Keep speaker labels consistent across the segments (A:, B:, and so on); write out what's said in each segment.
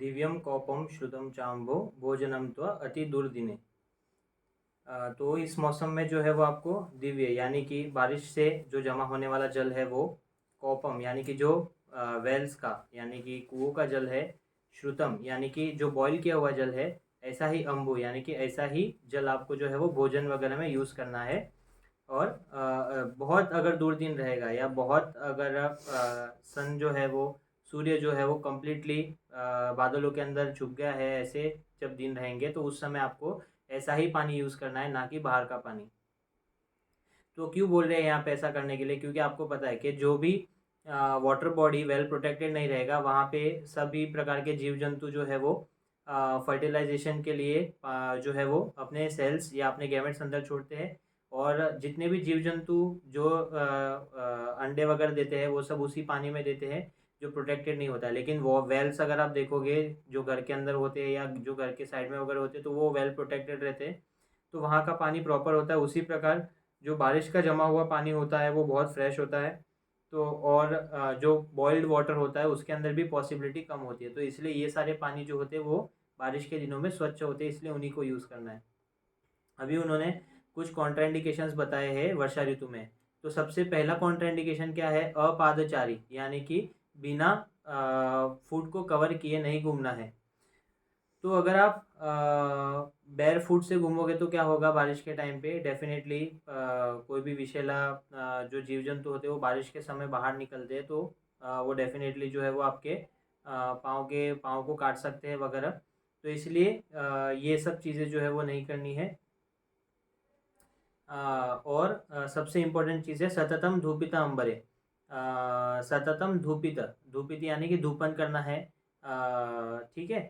A: दिव्यम कौपम श्रुतम चाम्बो भोजनम त्व अति दुर्दिने। तो इस मौसम में जो है वो आपको दिव्य यानी कि बारिश से जो जमा होने वाला जल है वो कौपम यानी कि जो वेल्स का यानी कि कुओं का जल है, श्रुतम यानी कि जो बॉईल किया हुआ जल है, ऐसा ही अम्बु यानी कि ऐसा ही जल आपको जो है वो भोजन वगैरह में यूज़ करना है। और बहुत अगर दुर्दिन रहेगा या बहुत अगर सन जो है वो सूर्य जो है वो कम्प्लीटली बादलों के अंदर छुप गया है, ऐसे जब दिन रहेंगे तो उस समय आपको ऐसा ही पानी यूज़ करना है, ना कि बाहर का पानी। तो क्यों बोल रहे हैं यहाँ पे ऐसा करने के लिए? क्योंकि आपको पता है कि जो भी वाटर बॉडी वेल प्रोटेक्टेड नहीं रहेगा, वहाँ पे सभी प्रकार के जीव जंतु जो है वो फर्टिलाइजेशन के लिए जो है वो अपने सेल्स या अपने गैमेट्स अंदर छोड़ते हैं। और जितने भी जीव जंतु जो अंडे वगैरह देते हैं वो सब उसी पानी में देते हैं जो प्रोटेक्टेड नहीं होता है। लेकिन वो वेल्स अगर आप देखोगे जो घर के अंदर होते हैं या जो घर के साइड में वगैरह होते हैं तो वो वेल प्रोटेक्टेड रहते हैं, तो वहाँ का पानी प्रॉपर होता है। उसी प्रकार जो बारिश का जमा हुआ पानी होता है वो बहुत फ्रेश होता है। तो और जो बॉइल्ड वाटर होता है उसके अंदर भी पॉसिबिलिटी कम होती है, तो इसलिए ये सारे पानी जो होते हैं वो बारिश के दिनों में स्वच्छ होते हैं, इसलिए उन्हीं को यूज़ करना है। अभी उन्होंने कुछ कॉन्ट्राइंडिकेशंस बताए हैं वर्षा ऋतु में। तो सबसे पहला कॉन्ट्राइंडिकेशन क्या है? अपादचारी यानी कि बिना फुट को कवर किए नहीं घूमना है। तो अगर आप बेयर फुट से घूमोगे तो क्या होगा बारिश के टाइम पे? डेफिनेटली कोई भी विषैला जो जीव जंतु होते हैं वो बारिश के समय बाहर निकलते हैं, तो वो डेफिनेटली जो है वो आपके पाँव को काट सकते हैं वगैरह। तो इसलिए ये सब चीज़ें जो है वो नहीं करनी है। और सबसे इम्पोर्टेंट चीज़ है सततम धूपित अंबरे। सततम धूपित, धूपित यानी कि धूपन करना है। ठीक है।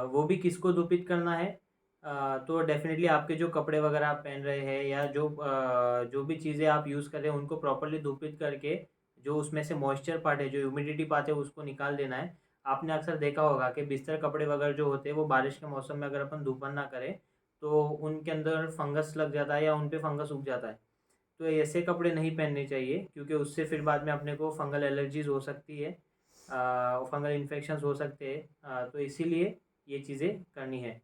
A: वो भी किसको धूपित करना है? तो डेफिनेटली आपके जो कपड़े वगैरह आप पहन रहे हैं या जो भी चीज़ें आप यूज़ कर रहे हैं उनको प्रॉपर्ली धूपित करके जो उसमें से मॉइस्चर पार्ट है, जो ह्यूमिडिटी पार्ट है, उसको निकाल देना है। आपने अक्सर देखा होगा कि बिस्तर कपड़े वगैरह जो होते हैं वो बारिश के मौसम में अगर अपन धूपन ना करें तो उनके अंदर फंगस लग जाता है या उन पे फंगस उग जाता है। तो ऐसे कपड़े नहीं पहनने चाहिए क्योंकि उससे फिर बाद में अपने को फंगल एलर्जीज हो सकती है, फंगल इन्फेक्शंस हो सकते हैं। तो इसीलिए ये चीज़ें करनी है।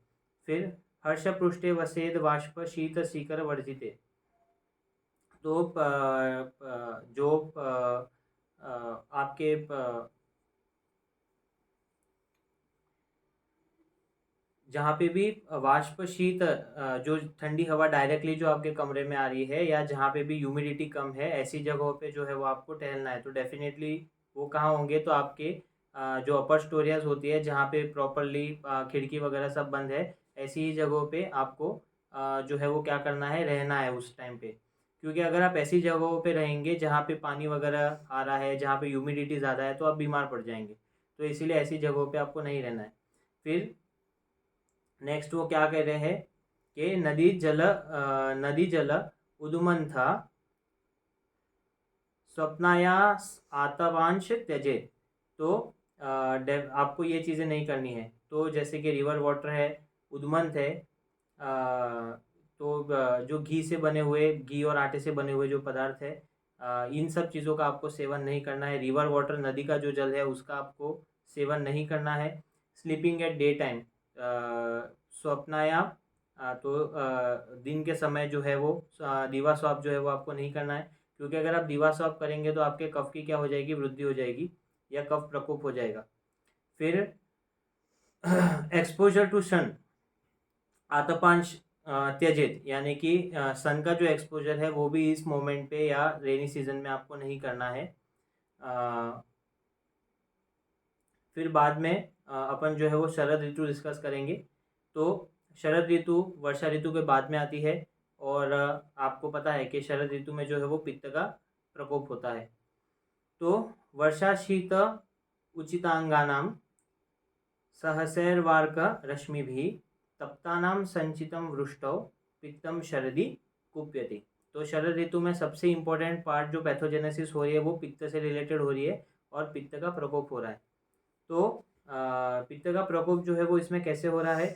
A: फिर हर्ष पृष्ठे वसेद वाष्प शीत सीकर वर्जिते। तो जो आपके जहाँ पे भी वाष्प शीत जो ठंडी हवा डायरेक्टली जो आपके कमरे में आ रही है या जहाँ पे भी ह्यूमिडिटी कम है, ऐसी जगहों पे जो है वो आपको टहलना है। तो डेफिनेटली वो कहाँ होंगे? तो आपके जो अपर स्टोरियाज होती है जहाँ पे प्रॉपरली खिड़की वगैरह सब बंद है, ऐसी ही जगहों पे आपको जो है वो क्या करना है? रहना है उस टाइम पे। क्योंकि अगर आप ऐसी जगहों पे रहेंगे जहाँ पे पानी वगैरह आ रहा है, जहाँ पे ह्यूमिडिटी ज़्यादा है, तो आप बीमार पड़ जाएंगे। तो इसीलिए ऐसी जगहों पे आपको नहीं रहना है। फिर नेक्स्ट वो क्या कह रहे हैं कि नदी जल उदुमन था स्वप्नायास आतवांश त्यजे। तो आपको ये चीज़ें नहीं करनी है। तो जैसे कि रिवर वाटर है, उद्मंत है, तो जो घी से बने हुए, घी और आटे से बने हुए जो पदार्थ है, इन सब चीज़ों का आपको सेवन नहीं करना है। रिवर वाटर नदी का जो जल है उसका आपको सेवन नहीं करना है। स्लीपिंग एट डे टाइम, स्वप्नायाम, तो दिन के समय जो है वो दीवा स्वाप जो है वो आपको नहीं करना है। क्योंकि अगर आप दीवा स्वाप करेंगे तो आपके कफ की क्या हो जाएगी? वृद्धि हो जाएगी या कफ प्रकोप हो जाएगा। फिर एक्सपोजर टू सन आतपांश त्यजित यानी कि सन का जो एक्सपोजर है वो भी इस मोमेंट पे या रेनी सीजन में आपको नहीं करना है। फिर बाद में अपन जो है वो शरद ऋतु डिस्कस करेंगे। तो शरद ऋतु वर्षा ऋतु के बाद में आती है और आपको पता है कि शरद ऋतु में जो है वो पित्त का प्रकोप होता है। तो वर्षा शीत उचितांगानाम सहसैर्वार्क रश्मिभिः तप्तानाम संचितम वृष्टौ पित्तम शरदि कुप्यति। तो शरद ऋतु में सबसे इम्पोर्टेंट पार्ट जो पैथोजेनेसिस हो रही है वो पित्त से रिलेटेड हो रही है और पित्त का प्रकोप हो रहा है। तो पित्त का प्रकोप जो है वो इसमें कैसे हो रहा है?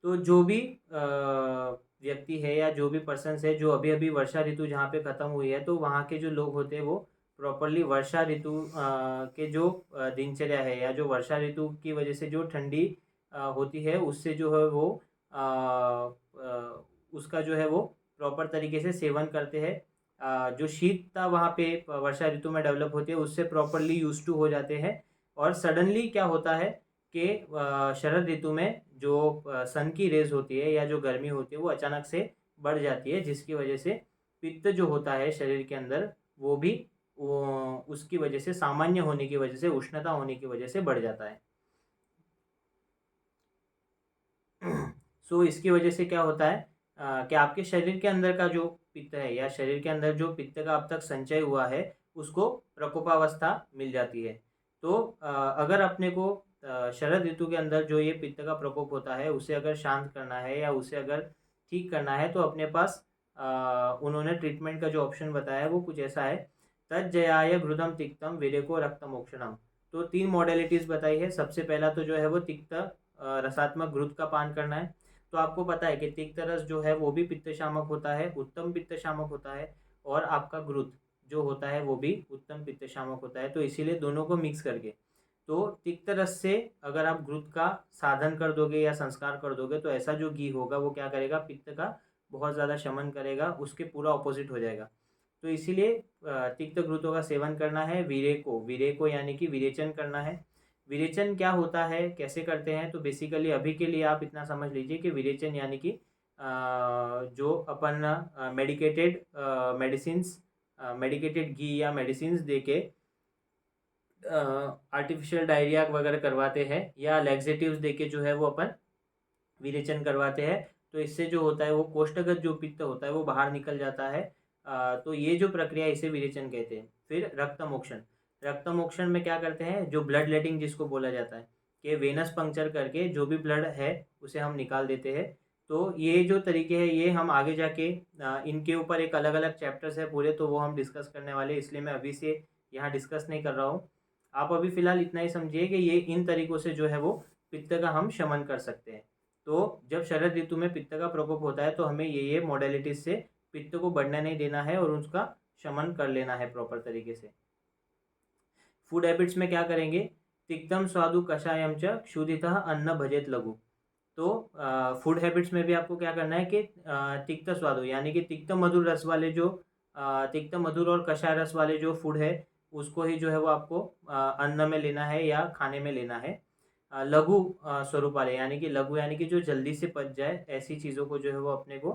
A: तो जो भी व्यक्ति है या जो भी पर्सन्स है जो अभी अभी वर्षा ऋतु जहाँ पे ख़त्म हुई है, तो वहाँ के जो लोग होते हैं वो प्रॉपरली वर्षा ऋतु के जो दिनचर्या है या जो वर्षा ऋतु की वजह से जो ठंडी होती है उससे जो है वो उसका जो है वो प्रॉपर तरीके से सेवन करते हैं। जो शीतता वहाँ पे वर्षा ऋतु में डेवलप होती है उससे प्रॉपरली यूज टू हो जाते हैं। और सडनली क्या होता है कि शरद ऋतु में जो सन की रेज होती है या जो गर्मी होती है वो अचानक से बढ़ जाती है, जिसकी वजह से पित्त जो होता है शरीर के अंदर वो भी उसकी वजह से सामान्य होने की वजह से उष्णता होने की वजह से बढ़ जाता है। सो इसकी वजह से क्या होता है कि आपके शरीर के अंदर का जो पित्त है या शरीर के अंदर जो पित्त का अब तक संचय हुआ है उसको प्रकोपावस्था मिल जाती है। तो अगर अपने को शरद ऋतु के अंदर जो ये पित्त का प्रकोप होता है उसे अगर शांत करना है या उसे अगर ठीक करना है तो अपने पास उन्होंने ट्रीटमेंट का जो ऑप्शन बताया है वो कुछ ऐसा है। तज्जयाय घृतम तिक्तम विरेको रक्तमोक्षणम। तो 3 मॉडलिटीज़ बताई है। सबसे पहला तो जो है वो तिक्त रसात्मक घृत का पान करना है। तो आपको पता है कि तिक्त रस जो है वो भी पित्त शामक होता है, उत्तम पित्त शामक होता है, और आपका घृत जो होता है वो भी उत्तम पित्त शामक होता है। तो इसीलिए दोनों को मिक्स करके तो तिक्त रस से अगर आप घृत का साधन कर दोगे या संस्कार कर दोगे तो ऐसा जो घी होगा वो क्या करेगा, पित्त का बहुत ज़्यादा शमन करेगा, उसके पूरा ऑपोजिट हो जाएगा। तो इसीलिए तिक्त घृतों का सेवन करना है। वीरे को यानी कि विरेचन करना है। विरेचन क्या होता है, कैसे करते हैं, तो बेसिकली अभी के लिए आप इतना समझ लीजिए कि विरेचन यानी कि जो अपन मेडिकेटेड घी या मेडिसिन्स दे के आर्टिफिशियल डायरिया वगैरह करवाते हैं या लैक्सेटिव्स दे के जो है वो अपन विरेचन करवाते हैं। तो इससे जो होता है वो कोष्ठगत जो पित्त होता है वो बाहर निकल जाता है। तो ये जो प्रक्रिया इसे विरेचन कहते हैं। फिर रक्तमोक्षण में क्या करते हैं, जो ब्लड लेटिंग जिसको बोला जाता है कि वेनस पंक्चर करके जो भी ब्लड है उसे हम निकाल देते हैं। तो ये जो तरीके हैं ये हम आगे जाके इनके ऊपर एक अलग अलग चैप्टर्स है पूरे, तो वो हम डिस्कस करने वाले, इसलिए मैं अभी से यहाँ डिस्कस नहीं कर रहा हूँ। आप अभी फ़िलहाल इतना ही समझिए कि ये इन तरीक़ों से जो है वो पित्त का हम शमन कर सकते हैं। तो जब शरद ऋतु में पित्त का प्रकोप होता है तो हमें ये मॉडलिटीज़ से पित्त को बढ़ने नहीं देना है और उसका शमन कर लेना है प्रॉपर तरीके से। फूड हैबिट्स में क्या करेंगे, तिक्तम स्वादु कषायम च क्षुधितः अन्न भजेत लघु। तो फूड हैबिट्स में भी आपको क्या करना है कि तिक्त स्वादु यानी कि तिक्त मधुर रस वाले जो तिक्त मधुर और कषाय रस वाले जो फूड है उसको ही जो है वो आपको अन्न में लेना है या खाने में लेना है। लघु स्वरूप वाले यानी कि लघु यानी कि जो जल्दी से पच जाए ऐसी चीज़ों को जो है वो अपने को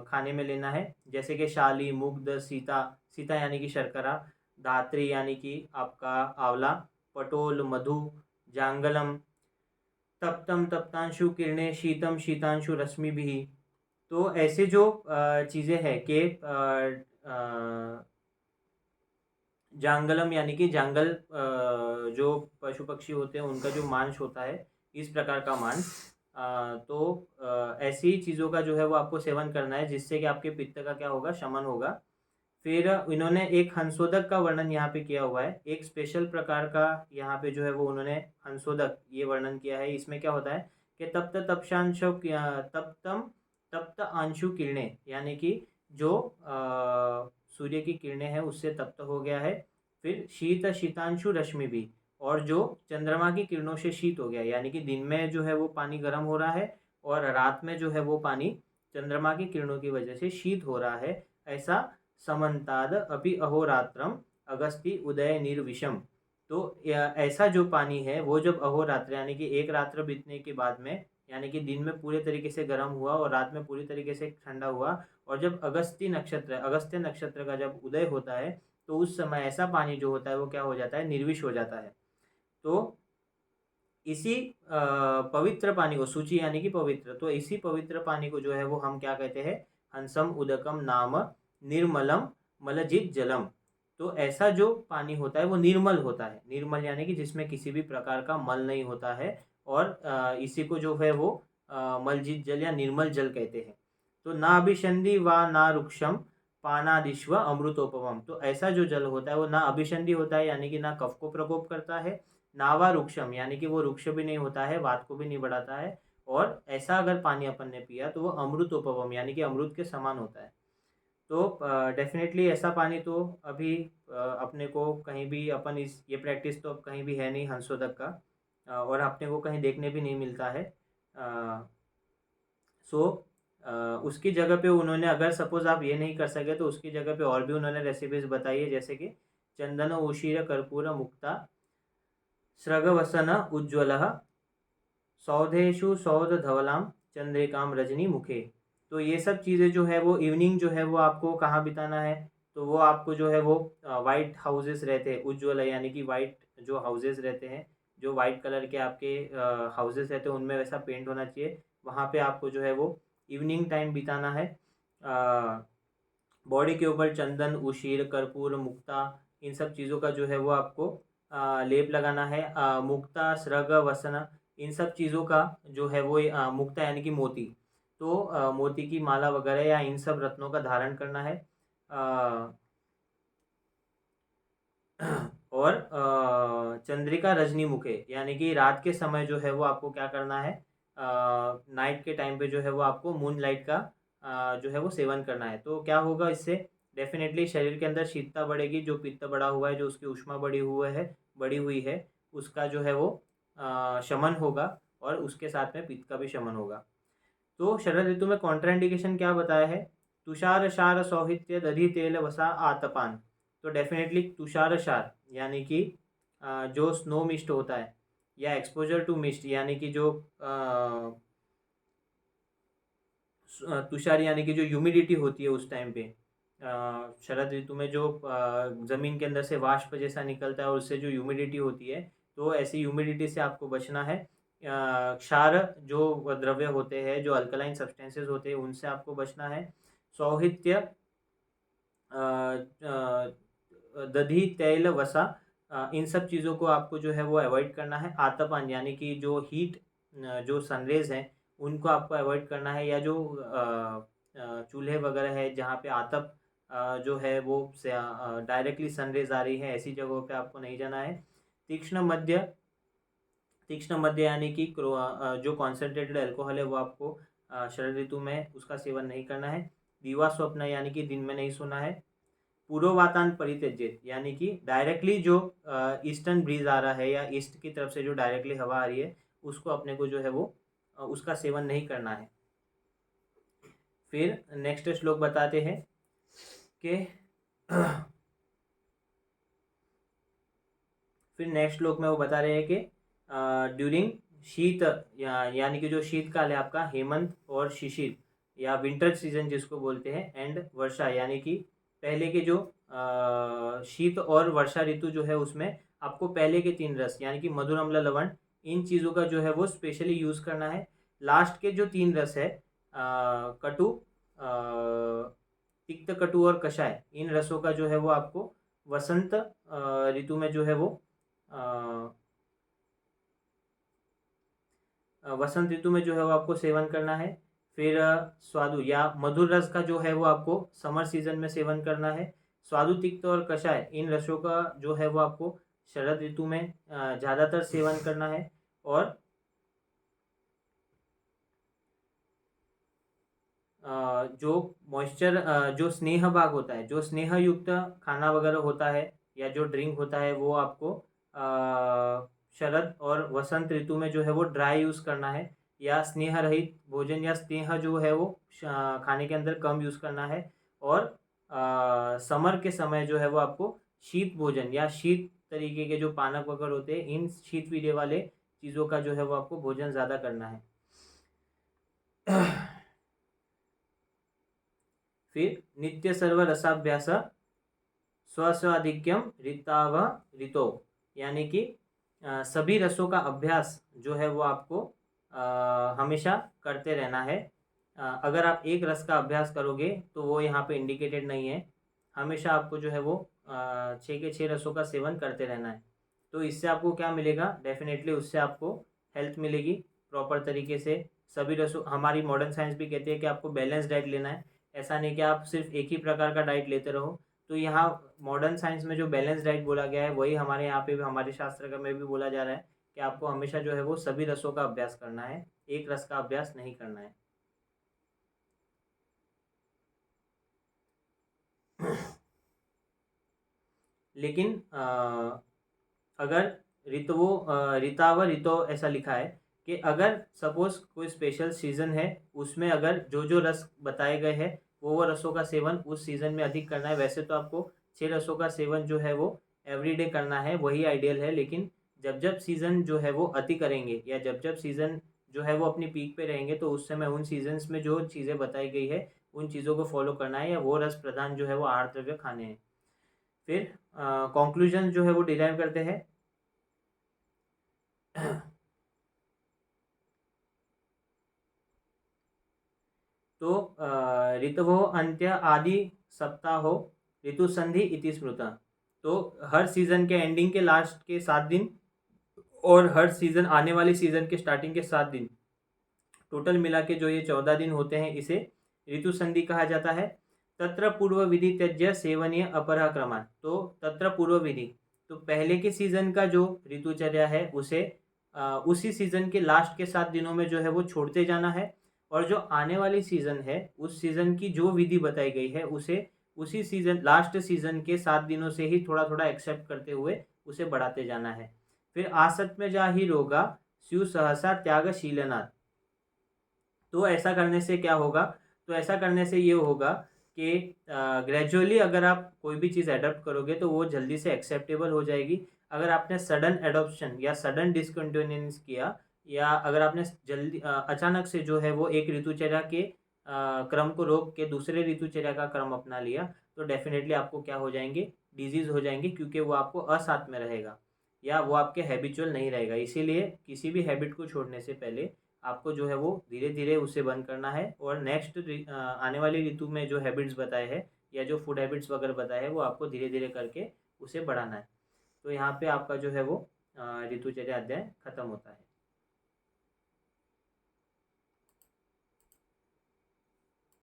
A: खाने में लेना है। जैसे कि शाली, मुग्ध, सीता, सीता यानी कि शर्करा, धात्री यानी कि आपका आंवला, पटोल, मधु, जांगलम, तप्तम तप्तांशु किरणें, शीतम शीतांशु रश्मि भी। तो ऐसे जो चीज़ें हैं कि जांगलम यानी कि जांगल जो पशु पक्षी होते हैं उनका जो मांस होता है, इस प्रकार का मांस। तो ऐसी चीज़ों का जो है वो आपको सेवन करना है जिससे कि आपके पित्त का क्या होगा, शमन होगा। फिर इन्होंने एक हंसोदक का वर्णन यहाँ पे किया हुआ है, एक स्पेशल प्रकार का यहाँ पे जो है वो उन्होंने हंसोदक ये वर्णन किया है। इसमें क्या होता है कि तप्त अंशु किरणें यानी कि जो सूर्य की किरणें हैं उससे तप्त हो गया है। फिर शीतांशु रश्मि भी, और जो चंद्रमा की किरणों से शीत हो गया, यानी कि दिन में जो है वो पानी गर्म हो रहा है और रात में जो है वो पानी चंद्रमा की किरणों की वजह से शीत हो रहा है। ऐसा समन्ताद अपि अहोरात्रम अगस्ती उदय निर्विषम। तो ऐसा जो पानी है वो जब अहोरात्र यानी कि एक रात्र बीतने के बाद में, यानी कि दिन में पूरे तरीके से गर्म हुआ और रात में पूरी तरीके से ठंडा हुआ, और जब अगस्त्य नक्षत्र का जब उदय होता है तो उस समय ऐसा पानी जो होता है वो क्या हो जाता है, निर्विष हो जाता है। तो इसी पवित्र पानी को, सूची यानी कि पवित्र, तो इसी पवित्र पानी को जो है वो हम क्या कहते हैं, हंसम उदकम नाम निर्मलम मलजित जलम। तो ऐसा जो पानी होता है वो निर्मल होता है, निर्मल यानी कि जिसमें किसी भी प्रकार का मल नहीं होता है, और इसी को जो है वो मलजित जल या निर्मल जल कहते हैं। तो ना अभिषंधि व ना रुक्षम पानादिश्व अमृतोपमम। तो ऐसा जो जल होता है वो ना अभिषंधि होता है यानी कि ना कफ को प्रकोप करता है, नावा रुक्षम यानी कि वो रुक्ष भी नहीं होता है, वात को भी नहीं बढ़ाता है, और ऐसा अगर पानी अपन ने पिया तो वो अमृतोपमम यानी कि अमृत के समान होता है। तो डेफिनेटली ऐसा पानी तो अभी अपने को कहीं भी अपन इस ये प्रैक्टिस तो अब कहीं भी है नहीं हंसोदक का, और अपने को कहीं देखने भी नहीं मिलता है। सो उसकी जगह पे उन्होंने, अगर सपोज आप ये नहीं कर सके तो उसकी जगह पे और भी उन्होंने रेसिपीज बताई है, जैसे कि चंदन उशीर कर्पूर मुक्ता स्रगवसन उज्ज्वल सौधेषु सौध धवलाम चंद्रिकाम रजनी मुखे। तो ये सब चीज़ें जो है वो इवनिंग जो है वो आपको कहाँ बिताना है, तो वो आपको जो है वो वाइट हाउसेस रहते हैं उज्ज्वल, यानी कि वाइट जो हाउसेस रहते हैं, जो वाइट कलर के आपके हाउसेस रहते हैं उनमें वैसा पेंट होना चाहिए, वहाँ पे आपको जो है वो इवनिंग टाइम बिताना है। बॉडी के ऊपर चंदन उशीर कर्पूर मुक्ता इन सब चीज़ों का जो है वो आपको लेप लगाना है। मुक्ता स्रग वसन इन सब चीज़ों का जो है वो मुक्ता यानी कि मोती, तो मोती की माला वगैरह या इन सब रत्नों का धारण करना है। और चंद्रिका रजनी मुखे यानी कि रात के समय जो है वो आपको क्या करना है, नाइट के टाइम पे जो है वो आपको मून लाइट का जो है वो सेवन करना है। तो क्या होगा इससे, डेफिनेटली शरीर के अंदर शीतता बढ़ेगी, जो पित्त बढ़ा हुआ है, जो उसकी ऊष्मा बढ़ी हुई है उसका जो है वो शमन होगा, और उसके साथ में पित्त का भी शमन होगा। तो शरद ऋतु में कॉन्ट्राइंडिकेशन क्या बताया है, तुषार शार सौहित्य दधि तेल वसा आतपान। तो डेफिनेटली तुषार शार यानी कि जो स्नो मिस्ट होता है, या एक्सपोजर टू मिस्ट यानी कि जो तुषार यानी कि जो ह्यूमिडिटी होती है उस टाइम पे, शरद ऋतु में जो ज़मीन के अंदर से वाष्प जैसा निकलता है और उससे जो ह्यूमिडिटी होती है, तो ऐसी ह्यूमिडिटी से आपको बचना है। क्षार जो द्रव्य होते हैं, जो अल्कलाइन सब्सटेंसेस होते हैं, उनसे आपको बचना है। सौहित्य दधि तैल वसा इन सब चीज़ों को आपको जो है वो अवॉइड करना है। आतपान यानी कि जो हीट, जो सनरेज हैं उनको आपको अवॉइड करना है, या जो चूल्हे वगैरह है जहाँ पे आतप जो है वो डायरेक्टली सनरेज आ रही है, ऐसी जगहों पे आपको नहीं जाना है। तीक्ष्ण मध्य, तीक्ष्ण मध्य यानी कि जो कॉन्सेंट्रेटेड अल्कोहल है वो आपको शरद ऋतु में उसका सेवन नहीं करना है। दीवा स्वप्न यानी कि दिन में नहीं सोना है। पूर्ववातान परित्यज्य यानी कि डायरेक्टली जो ईस्टर्न ब्रीज आ रहा है, या ईस्ट की तरफ से जो डायरेक्टली हवा आ रही है, उसको अपने को जो है वो उसका सेवन नहीं करना है। फिर नेक्स्ट श्लोक बताते हैं कि फिर नेक्स्ट श्लोक में वो बता रहे हैं कि ड्यूरिंग शीत यानी कि जो शीतकाल है आपका, हेमंत और शिशिर या विंटर सीजन जिसको बोलते हैं, एंड वर्षा यानी कि पहले के जो शीत और वर्षा ऋतु जो है उसमें आपको पहले के 3 रस यानी कि मधुर अम्ल लवण इन चीज़ों का जो है वो स्पेशली यूज़ करना है। लास्ट के जो 3 रस है, कटु, तिक्त कटु और कषाय, इन रसों का जो है वो आपको वसंत ऋतु में जो है वो वसंत ऋतु में जो है वो आपको सेवन करना है। फिर स्वादु या मधुर रस का जो है वो आपको समर सीजन में सेवन करना है। स्वादु, तिक्त और कषाय इन रसों का जो है वो आपको शरद ऋतु में ज़्यादातर सेवन करना है। और जो मॉइस्चर, जो स्नेह भाग होता है, जो स्नेह युक्त खाना वगैरह होता है या जो ड्रिंक होता है, वो आपको शरद और वसंत ऋतु में जो है वो ड्राई यूज़ करना है, या स्नेह रहित भोजन या स्नेह जो है वो खाने के अंदर कम यूज़ करना है। और समर के समय जो है वो आपको शीत भोजन या शीत तरीके के जो पानक वगैरह होते हैं, इन शीत पीने वाले चीज़ों का जो है वो आपको भोजन ज़्यादा करना है। फिर नित्य सर्व रसाभ्यास स्वस्वाधिक्यम ऋताव ऋतो यानी कि सभी रसों का अभ्यास जो है वो आपको हमेशा करते रहना है। अगर आप एक रस का अभ्यास करोगे तो वो यहाँ पे इंडिकेटेड नहीं है, हमेशा आपको जो है वो 6 के 6 रसों का सेवन करते रहना है। तो इससे आपको क्या मिलेगा, डेफिनेटली उससे आपको हेल्थ मिलेगी प्रॉपर तरीके से। सभी रसों, हमारी मॉडर्न साइंस भी कहती है कि आपको बैलेंस डाइट लेना है, ऐसा नहीं कि आप सिर्फ एक ही प्रकार का डाइट लेते रहो। तो यहाँ मॉडर्न साइंस में जो बैलेंस डाइट बोला गया है, वही हमारे यहाँ पे भी, हमारे शास्त्र का में भी बोला जा रहा है कि आपको हमेशा जो है वो सभी रसों का अभ्यास करना है, एक रस का अभ्यास नहीं करना है। लेकिन अगर ऋता व ऋतो ऐसा लिखा है कि अगर सपोज कोई स्पेशल सीज़न है, उसमें अगर जो जो रस बताए गए हैं वो रसों का सेवन उस सीज़न में अधिक करना है। वैसे तो आपको 6 रसों का सेवन जो है वो एवरीडे करना है, वही आइडियल है। लेकिन जब जब सीज़न जो है वो अति करेंगे या जब जब सीज़न जो है वो अपनी पीक पे रहेंगे, तो उस समय उन सीजन्स में जो चीज़ें बताई गई है उन चीज़ों को फॉलो करना है, या वो रस प्रधान जो है वो आहार द्रव्य खाने हैं। फिर कंक्लूजन जो है वो डिराइव करते हैं। तो ऋतवो अंत्य आदि सप्ताहो ऋतुसंधि इति स्मृता। तो हर सीजन के एंडिंग के लास्ट के 7 दिन और हर सीजन आने वाली सीजन के स्टार्टिंग के 7 दिन, टोटल मिला के जो ये 14 दिन होते हैं, इसे ऋतु संधि कहा जाता है। तत्र पूर्व विधि त्यज्य सेवनीय अपरः क्रमात्। तो तत्र पूर्व विधि, तो पहले के सीजन का जो ऋतुचर्या है उसे उसी सीजन के लास्ट के 7 दिनों में जो है वो छोड़ते जाना है, और जो आने वाली सीजन है उस सीजन की जो विधि बताई गई है उसे उसी सीजन लास्ट सीजन के 7 दिनों से ही थोड़ा थोड़ा एक्सेप्ट करते हुए उसे बढ़ाते जाना है। फिर आसत्म जा ही रोगा स्यु सहसा त्यागशीलनात्। तो ऐसा करने से क्या होगा, तो ऐसा करने से ये होगा कि ग्रेजुअली अगर आप कोई भी चीज़ एडॉप्ट करोगे तो वो जल्दी से एक्सेप्टेबल हो जाएगी। अगर आपने सडन एडॉप्शन या सडन डिसकंटिन्यूएंस किया, या अगर आपने जल्दी अचानक से जो है वो एक ऋतुचर्या के क्रम को रोक के दूसरे ऋतुचर्या का क्रम अपना लिया, तो डेफिनेटली आपको क्या हो जाएंगे, डिजीज़ हो जाएंगे, क्योंकि वो आपको असाथ में रहेगा या वो आपके हैबिचुअल नहीं रहेगा। इसीलिए किसी भी हैबिट को छोड़ने से पहले आपको जो है वो धीरे धीरे उसे बंद करना है, और नेक्स्ट आने वाली ऋतु में जो हैबिट्स बताए हैं या जो फूड हैबिट्स वगैरह बताए हैं वो आपको धीरे धीरे करके उसे बढ़ाना है। तो यहाँ पे आपका जो है वो ऋतुचर्या अध्याय खत्म होता है।